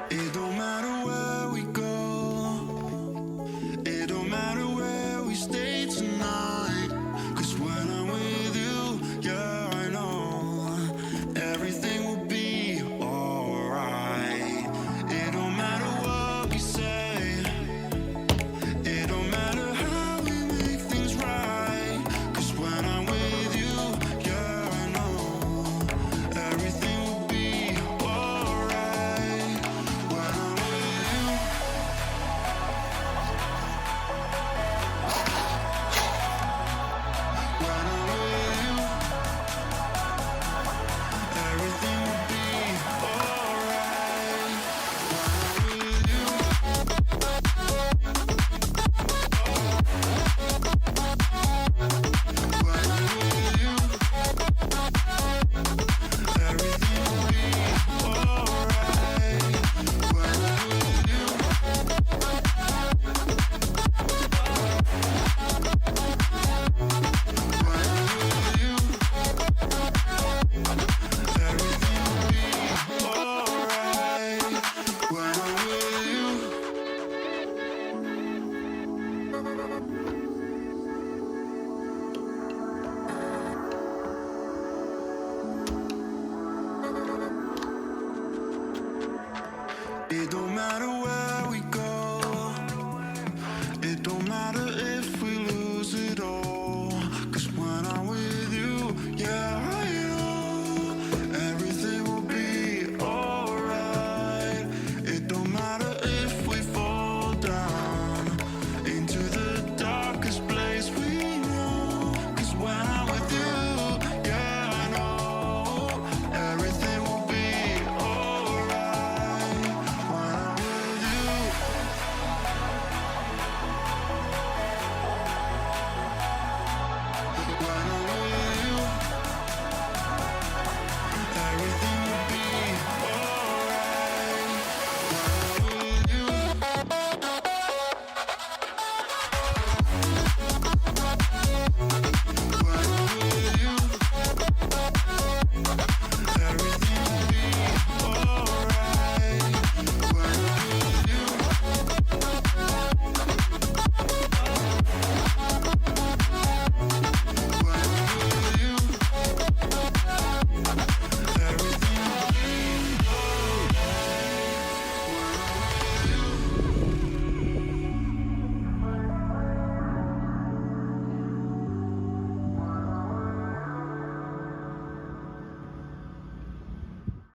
It don't matter where we go, it don't matter where we stay tonight. 'Cause when I'm with you, yeah, I know everything will be alright. It don't matter what we say, it don't matter how we make things right. 'Cause when I'm with you, yeah, I know everything will be alright. When I'm with you, when I'm with you, everything will be alright. When I'm with you, when I'm with you, everything will be alright. When I'm with you, when I'm with you, everything will be alright. When I'm with you. It don't matter